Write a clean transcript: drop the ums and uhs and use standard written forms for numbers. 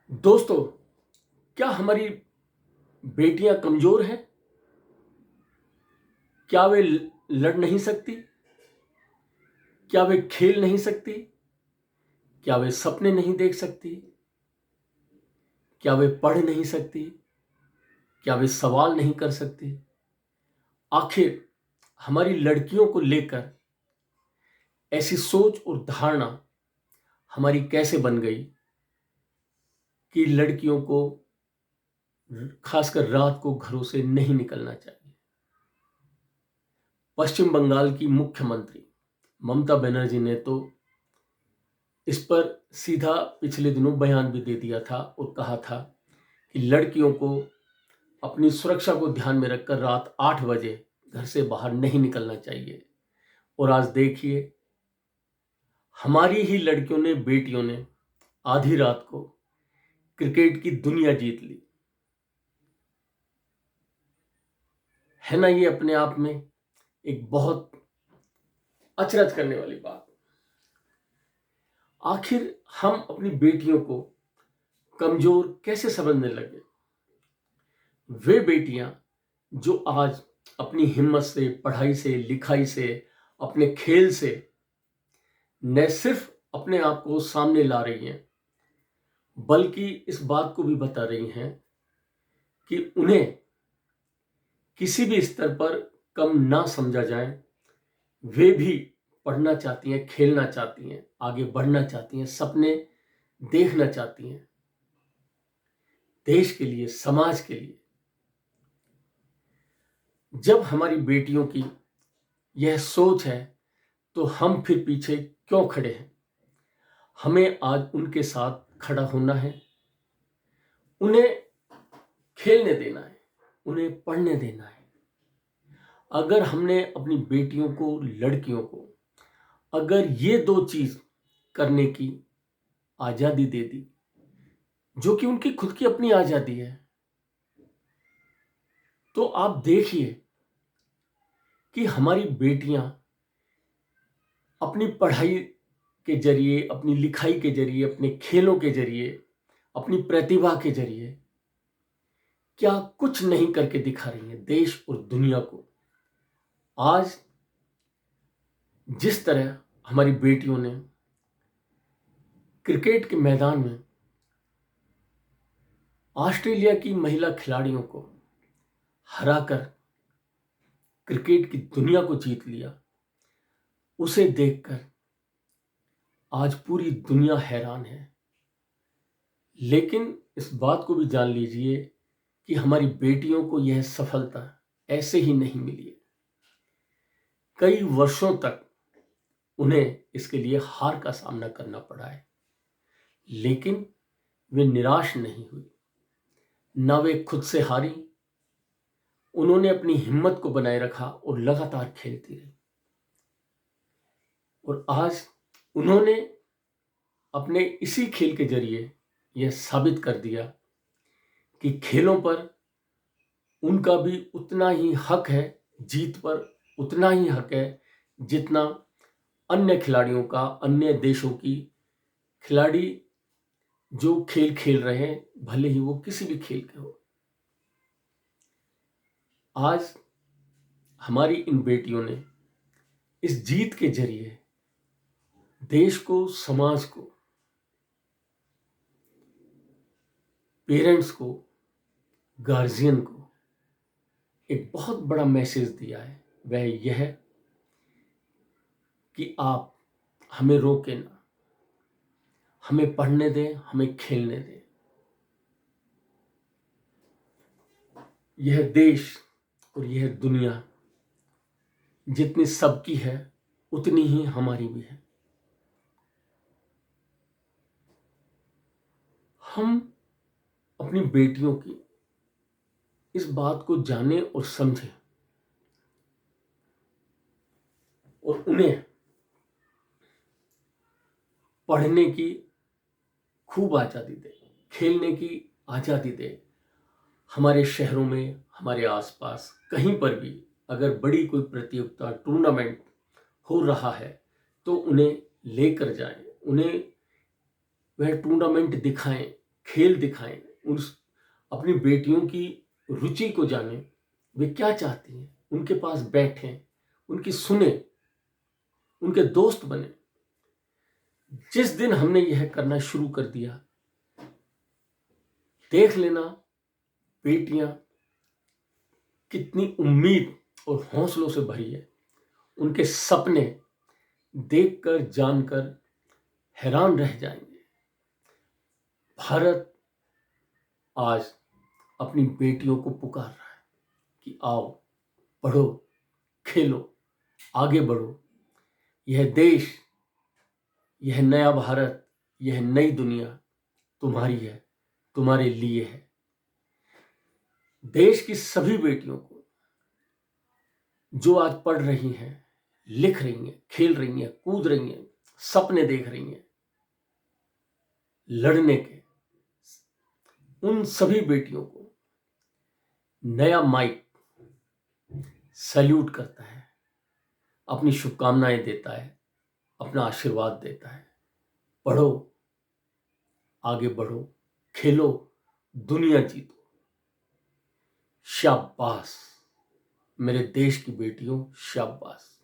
दोस्तों, क्या हमारी बेटियां कमजोर हैं? क्या वे लड़ नहीं सकती? क्या वे खेल नहीं सकती? क्या वे सपने नहीं देख सकती? क्या वे पढ़ नहीं सकती? क्या वे सवाल नहीं कर सकती? आखिर हमारी लड़कियों को लेकर ऐसी सोच और धारणा हमारी कैसे बन गई कि लड़कियों को खासकर रात को घरों से नहीं निकलना चाहिए? पश्चिम बंगाल की मुख्यमंत्री ममता बनर्जी ने तो इस पर सीधा पिछले दिनों बयान भी दे दिया था और कहा था कि लड़कियों को अपनी सुरक्षा को ध्यान में रखकर रात 8 बजे घर से बाहर नहीं निकलना चाहिए। और आज देखिए, हमारी ही लड़कियों ने, बेटियों ने आधी रात को क्रिकेट की दुनिया जीत ली। है ना ये अपने आप में एक बहुत अचरज करने वाली बात। आखिर हम अपनी बेटियों को कमजोर कैसे समझने लगे? वे बेटियां जो आज अपनी हिम्मत से, पढ़ाई से, लिखाई से, अपने खेल से न सिर्फ अपने आप को सामने ला रही हैं, बल्कि इस बात को भी बता रही हैं कि उन्हें किसी भी स्तर पर कम ना समझा जाए। वे भी पढ़ना चाहती हैं, खेलना चाहती हैं, आगे बढ़ना चाहती हैं, सपने देखना चाहती हैं, देश के लिए, समाज के लिए। जब हमारी बेटियों की यह सोच है तो हम फिर पीछे क्यों खड़े हैं? हमें आज उनके साथ खड़ा होना है, उन्हें खेलने देना है, उन्हें पढ़ने देना है। अगर हमने अपनी बेटियों को, लड़कियों को अगर ये दो चीज करने की आजादी दे दी, जो कि उनकी खुद की अपनी आजादी है, तो आप देखिए कि हमारी बेटियां अपनी पढ़ाई के जरिए, अपनी लिखाई के जरिए, अपने खेलों के जरिए, अपनी प्रतिभा के जरिए क्या कुछ नहीं करके दिखा रही हैं देश और दुनिया को। आज जिस तरह हमारी बेटियों ने क्रिकेट के मैदान में ऑस्ट्रेलिया की महिला खिलाड़ियों को हराकर क्रिकेट की दुनिया को जीत लिया, उसे देखकर आज पूरी दुनिया हैरान है। लेकिन इस बात को भी जान लीजिए कि हमारी बेटियों को यह सफलता ऐसे ही नहीं मिली है। कई वर्षों तक उन्हें इसके लिए हार का सामना करना पड़ा है, लेकिन वे निराश नहीं हुई, ना वे खुद से हारी। उन्होंने अपनी हिम्मत को बनाए रखा और लगातार खेलती रही। और आज उन्होंने अपने इसी खेल के जरिए यह साबित कर दिया कि खेलों पर उनका भी उतना ही हक है, जीत पर उतना ही हक है जितना अन्य खिलाड़ियों का, अन्य देशों की खिलाड़ी जो खेल खेल रहे हैं, भले ही वो किसी भी खेल के हो। आज हमारी इन बेटियों ने इस जीत के जरिए देश को, समाज को, पेरेंट्स को, गार्जियन को एक बहुत बड़ा मैसेज दिया है। वह यह है कि आप हमें रोकें ना, हमें पढ़ने दें, हमें खेलने दें। यह देश और यह दुनिया जितनी सबकी है, उतनी ही हमारी भी है। हम अपनी बेटियों की इस बात को जानें और समझें और उन्हें पढ़ने की खूब आज़ादी दें, खेलने की आज़ादी दें। हमारे शहरों में, हमारे आसपास कहीं पर भी अगर बड़ी कोई प्रतियोगिता, टूर्नामेंट हो रहा है तो उन्हें लेकर जाएं, उन्हें वह टूर्नामेंट दिखाएं, खेल दिखाएं, अपनी बेटियों की रुचि को जानें, वे क्या चाहती हैं, उनके पास बैठें, उनकी सुने, उनके दोस्त बने। जिस दिन हमने यह करना शुरू कर दिया, देख लेना बेटियां कितनी उम्मीद और हौसलों से भरी है। उनके सपने देखकर जानकर हैरान रह जाएंगे। भारत आज अपनी बेटियों को पुकार रहा है कि आओ, पढ़ो, खेलो, आगे बढ़ो। यह देश, यह नया भारत, यह नई दुनिया तुम्हारी है, तुम्हारे लिए है। देश की सभी बेटियों को जो आज पढ़ रही हैं, लिख रही हैं, खेल रही हैं, कूद रही हैं, सपने देख रही हैं लड़ने के, उन सभी बेटियों को नया माइक सैल्यूट करता है, अपनी शुभकामनाएं देता है, अपना आशीर्वाद देता है। पढ़ो, आगे बढ़ो, खेलो, दुनिया जीतो। शाबाश मेरे देश की बेटियों, शाबाश।